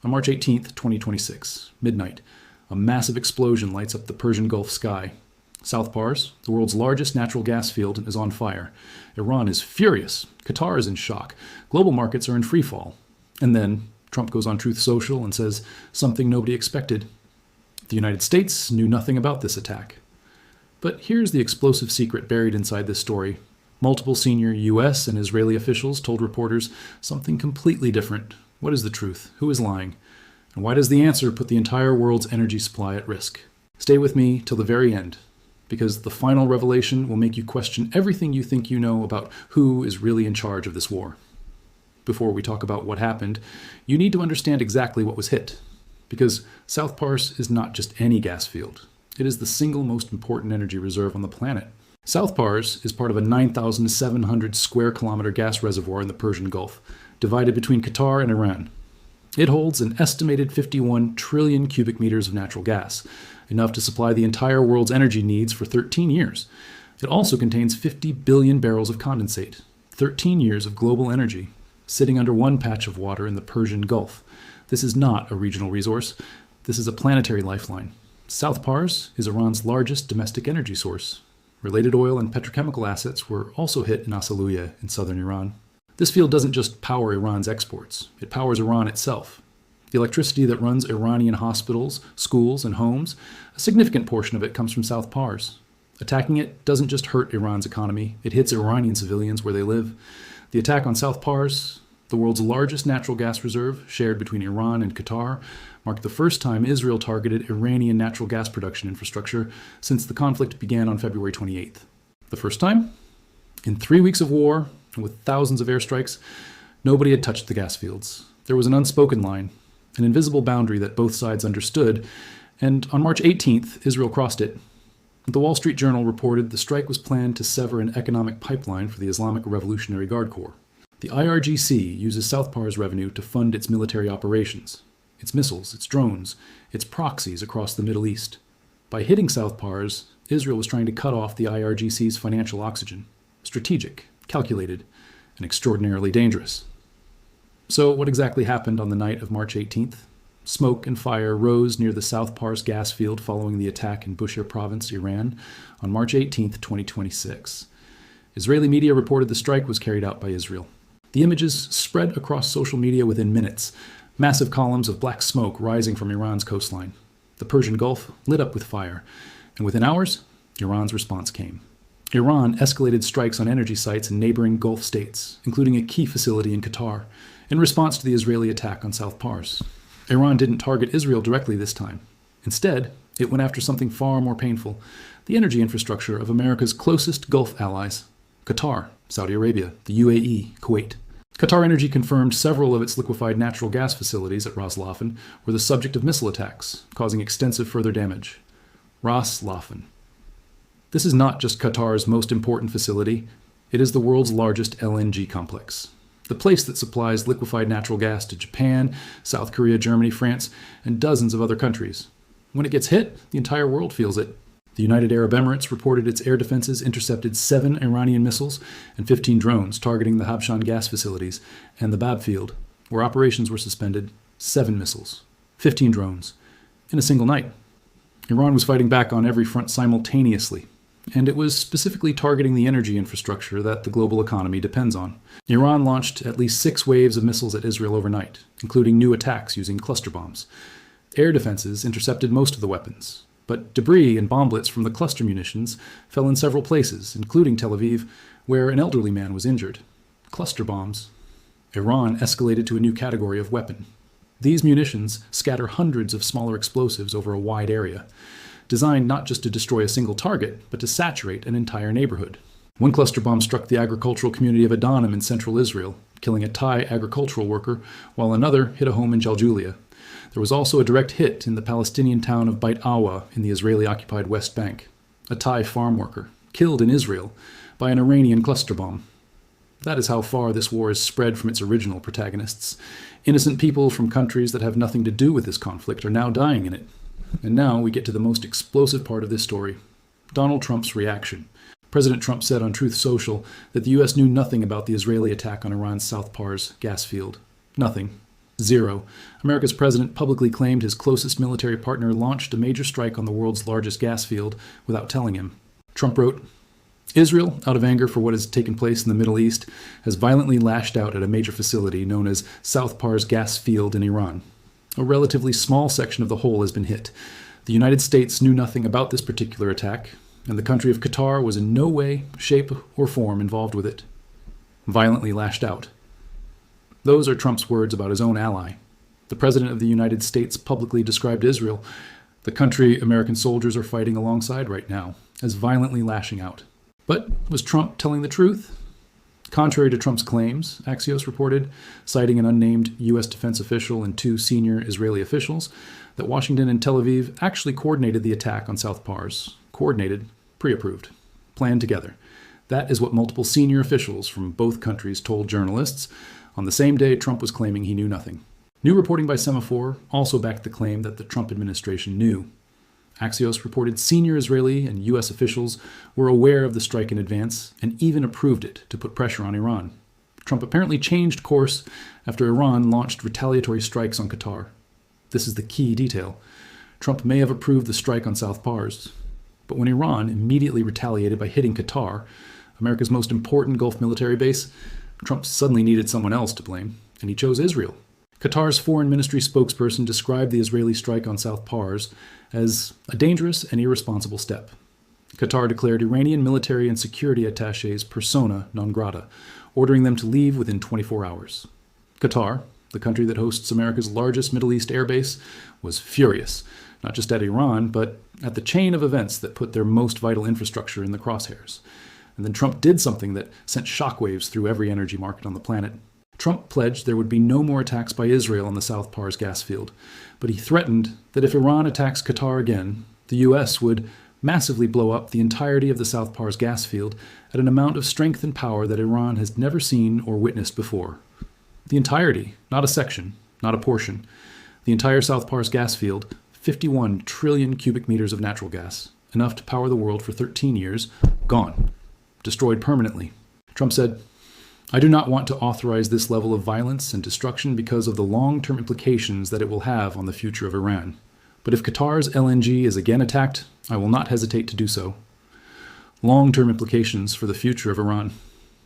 On March 18th, 2026, midnight, a massive explosion lights up the Persian Gulf sky. South Pars, the world's largest natural gas field, is on fire. Iran is furious. Qatar is in shock. Global markets are in freefall. And then Trump goes on Truth Social and says something nobody expected. The United States knew nothing about this attack. But here's the explosive secret buried inside this story. Multiple senior U.S. and Israeli officials told reporters something completely different. What is the truth? Who is lying? And why does the answer put the entire world's energy supply at risk? Stay with me till the very end, because the final revelation will make you question everything you think you know about who is really in charge of this war. Before we talk about what happened, you need to understand exactly what was hit, because South Pars is not just any gas field. It is the single most important energy reserve on the planet. South Pars is part of a 9,700 square kilometer gas reservoir in the Persian Gulf, divided between Qatar and Iran. It holds an estimated 51 trillion cubic meters of natural gas, enough to supply the entire world's energy needs for 13 years. It also contains 50 billion barrels of condensate, 13 years of global energy, sitting under one patch of water in the Persian Gulf. This is not a regional resource. This is a planetary lifeline. South Pars is Iran's largest domestic energy source. Related oil and petrochemical assets were also hit in Asaluya in southern Iran. This field doesn't just power Iran's exports, it powers Iran itself. The electricity that runs Iranian hospitals, schools, and homes, a significant portion of it comes from South Pars. Attacking it doesn't just hurt Iran's economy, it hits Iranian civilians where they live. The attack on South Pars, the world's largest natural gas reserve, shared between Iran and Qatar, marked the first time Israel targeted Iranian natural gas production infrastructure since the conflict began on February 28th. The first time? In 3 weeks of war, with thousands of airstrikes, nobody had touched the gas fields. There was an unspoken line, an invisible boundary that both sides understood, and on March 18th, Israel crossed it. The Wall Street Journal reported the strike was planned to sever an economic pipeline for the Islamic Revolutionary Guard Corps. The IRGC uses South Pars revenue to fund its military operations, its missiles, its drones, its proxies across the Middle East. By hitting South Pars, Israel was trying to cut off the IRGC's financial oxygen. Strategic, calculated, and extraordinarily dangerous. So what exactly happened on the night of March 18th? Smoke and fire rose near the South Pars gas field following the attack in Bushehr province, Iran, on March 18th, 2026. Israeli media reported the strike was carried out by Israel. The images spread across social media within minutes, massive columns of black smoke rising from Iran's coastline. The Persian Gulf lit up with fire, and within hours, Iran's response came. Iran escalated strikes on energy sites in neighboring Gulf states, including a key facility in Qatar, in response to the Israeli attack on South Pars. Iran didn't target Israel directly this time. Instead, it went after something far more painful, the energy infrastructure of America's closest Gulf allies, Qatar, Saudi Arabia, the UAE, Kuwait. Qatar Energy confirmed several of its liquefied natural gas facilities at Laffan were the subject of missile attacks, causing extensive further damage. Laffan. This is not just Qatar's most important facility, it is the world's largest LNG complex. The place that supplies liquefied natural gas to Japan, South Korea, Germany, France, and dozens of other countries. When it gets hit, the entire world feels it. The United Arab Emirates reported its air defenses intercepted 7 Iranian missiles and 15 drones targeting the Habshan gas facilities and the Bab field, where operations were suspended, 7 missiles, 15 drones, in a single night. Iran was fighting back on every front simultaneously, and it was specifically targeting the energy infrastructure that the global economy depends on. Iran launched at least 6 waves of missiles at Israel overnight, including new attacks using cluster bombs. Air defenses intercepted most of the weapons, but debris and bomblets from the cluster munitions fell in several places, including Tel Aviv, where an elderly man was injured. Cluster bombs. Iran escalated to a new category of weapon. These munitions scatter hundreds of smaller explosives over a wide area, designed not just to destroy a single target, but to saturate an entire neighborhood. One cluster bomb struck the agricultural community of Adonam in central Israel, killing a Thai agricultural worker, while another hit a home in Jaljulia. There was also a direct hit in the Palestinian town of Beit Awa in the Israeli-occupied West Bank. A Thai farm worker, killed in Israel by an Iranian cluster bomb. That is how far this war has spread from its original protagonists. Innocent people from countries that have nothing to do with this conflict are now dying in it. And now we get to the most explosive part of this story, Donald Trump's reaction. President Trump said on Truth Social that the U.S. knew nothing about the Israeli attack on Iran's South Pars gas field. Nothing. Zero. America's president publicly claimed his closest military partner launched a major strike on the world's largest gas field without telling him. Trump wrote, Israel, out of anger for what has taken place in the Middle East, has violently lashed out at a major facility known as South Pars gas field in Iran. A relatively small section of the whole has been hit. The United States knew nothing about this particular attack, and the country of Qatar was in no way, shape, or form involved with it. Violently lashed out. Those are Trump's words about his own ally. The President of the United States publicly described Israel, the country American soldiers are fighting alongside right now, as violently lashing out. But was Trump telling the truth? Contrary to Trump's claims, Axios reported, citing an unnamed U.S. defense official and 2 senior Israeli officials, that Washington and Tel Aviv actually coordinated the attack on South Pars. Coordinated, pre-approved, planned together. That is what multiple senior officials from both countries told journalists on the same day Trump was claiming he knew nothing. New reporting by Semaphore also backed the claim that the Trump administration knew. Axios reported senior Israeli and U.S. officials were aware of the strike in advance and even approved it to put pressure on Iran. Trump apparently changed course after Iran launched retaliatory strikes on Qatar. This is the key detail. Trump may have approved the strike on South Pars, but when Iran immediately retaliated by hitting Qatar, America's most important Gulf military base, Trump suddenly needed someone else to blame, and he chose Israel. Qatar's foreign ministry spokesperson described the Israeli strike on South Pars as a dangerous and irresponsible step. Qatar declared Iranian military and security attachés persona non grata, ordering them to leave within 24 hours. Qatar, the country that hosts America's largest Middle East airbase, was furious, not just at Iran, but at the chain of events that put their most vital infrastructure in the crosshairs. And then Trump did something that sent shockwaves through every energy market on the planet. Trump pledged there would be no more attacks by Israel on the South Pars gas field, but he threatened that if Iran attacks Qatar again, the U.S. would massively blow up the entirety of the South Pars gas field at an amount of strength and power that Iran has never seen or witnessed before. The entirety, not a section, not a portion. The entire South Pars gas field, 51 trillion cubic meters of natural gas, enough to power the world for 13 years, gone. Destroyed permanently. Trump said, I do not want to authorize this level of violence and destruction because of the long-term implications that it will have on the future of Iran. But if Qatar's LNG is again attacked, I will not hesitate to do so. Long-term implications for the future of Iran.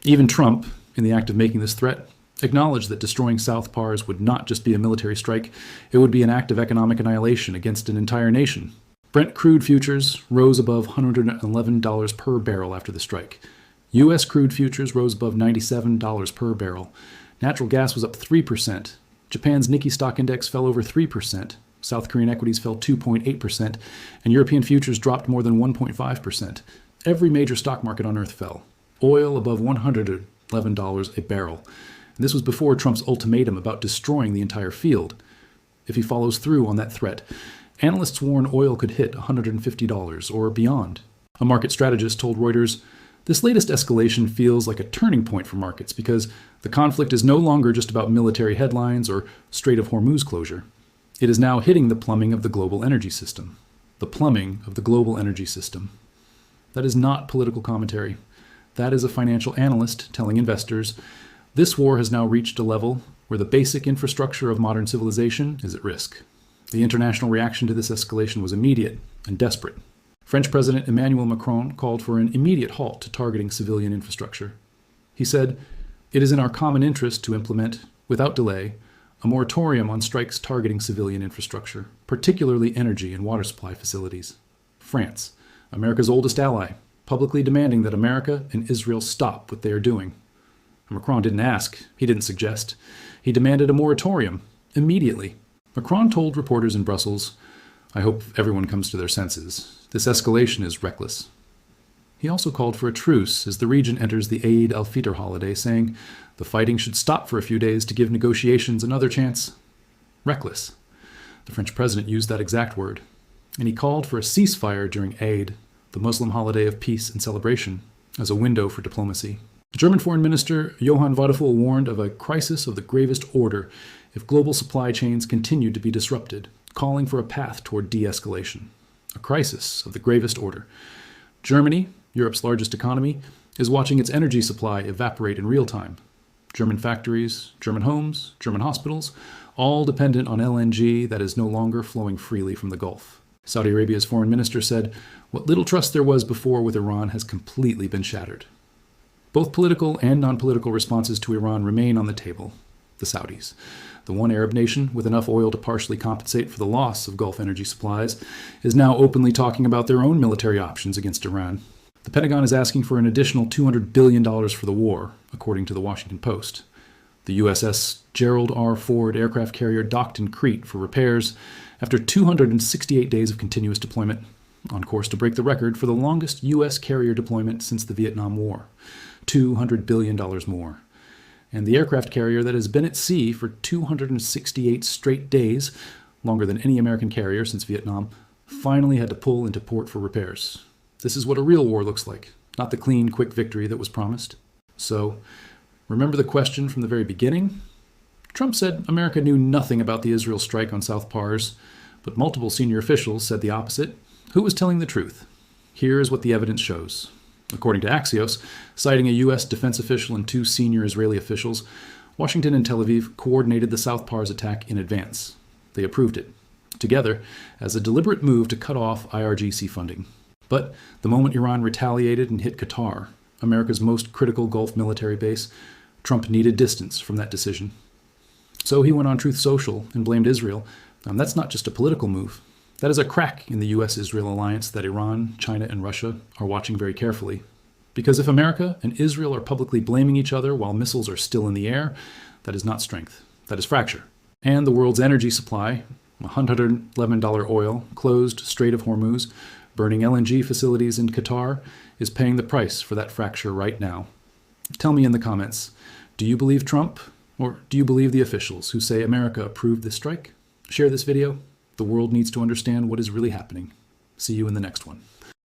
Even Trump, in the act of making this threat, acknowledged that destroying South Pars would not just be a military strike, it would be an act of economic annihilation against an entire nation. Brent crude futures rose above $111 per barrel after the strike. U.S. crude futures rose above $97 per barrel. Natural gas was up 3%. Japan's Nikkei stock index fell over 3%. South Korean equities fell 2.8%. And European futures dropped more than 1.5%. Every major stock market on Earth fell. Oil above $111 a barrel. And this was before Trump's ultimatum about destroying the entire field. If he follows through on that threat, analysts warn oil could hit $150 or beyond. A market strategist told Reuters, this latest escalation feels like a turning point for markets because the conflict is no longer just about military headlines or Strait of Hormuz closure. It is now hitting the plumbing of the global energy system. The plumbing of the global energy system. That is not political commentary. That is a financial analyst telling investors, this war has now reached a level where the basic infrastructure of modern civilization is at risk. The international reaction to this escalation was immediate and desperate. French President Emmanuel Macron called for an immediate halt to targeting civilian infrastructure. He said, it is in our common interest to implement, without delay, a moratorium on strikes targeting civilian infrastructure, particularly energy and water supply facilities. France, America's oldest ally, publicly demanding that America and Israel stop what they are doing. Macron didn't ask, he didn't suggest. He demanded a moratorium, immediately. Macron told reporters in Brussels, I hope everyone comes to their senses. This escalation is reckless. He also called for a truce as the region enters the Eid al-Fitr holiday, saying the fighting should stop for a few days to give negotiations another chance. Reckless. The French president used that exact word. And he called for a ceasefire during Eid, the Muslim holiday of peace and celebration, as a window for diplomacy. German Foreign Minister Johann Wadephul warned of a crisis of the gravest order if global supply chains continued to be disrupted, calling for a path toward de-escalation. A crisis of the gravest order. Germany, Europe's largest economy, is watching its energy supply evaporate in real time. German factories, German homes, German hospitals, all dependent on LNG that is no longer flowing freely from the Gulf. Saudi Arabia's foreign minister said, "What little trust there was before with Iran has completely been shattered." Both political and non-political responses to Iran remain on the table. The Saudis, the one Arab nation with enough oil to partially compensate for the loss of Gulf energy supplies, is now openly talking about their own military options against Iran. The Pentagon is asking for an additional $200 billion for the war, according to the Washington Post. The USS Gerald R. Ford aircraft carrier docked in Crete for repairs after 268 days of continuous deployment, on course to break the record for the longest U.S. carrier deployment since the Vietnam War, $200 billion more. And the aircraft carrier that has been at sea for 268 straight days, longer than any American carrier since Vietnam, finally had to pull into port for repairs. This is what a real war looks like, not the clean, quick victory that was promised. So, remember the question from the very beginning? Trump said America knew nothing about the Israel strike on South Pars, but multiple senior officials said the opposite. Who was telling the truth? Here is what the evidence shows. According to Axios, citing a U.S. defense official and 2 senior Israeli officials, Washington and Tel Aviv coordinated the South Pars attack in advance. They approved it, together, as a deliberate move to cut off IRGC funding. But the moment Iran retaliated and hit Qatar, America's most critical Gulf military base, Trump needed distance from that decision. So he went on Truth Social and blamed Israel. And that's not just a political move. That is a crack in the U.S.-Israel alliance that Iran, China, and Russia are watching very carefully. Because if America and Israel are publicly blaming each other while missiles are still in the air, that is not strength. That is fracture. And the world's energy supply, $111 oil, closed Strait of Hormuz, burning LNG facilities in Qatar, is paying the price for that fracture right now. Tell me in the comments, do you believe Trump, or do you believe the officials who say America approved this strike? Share this video. The world needs to understand what is really happening. See you in the next one.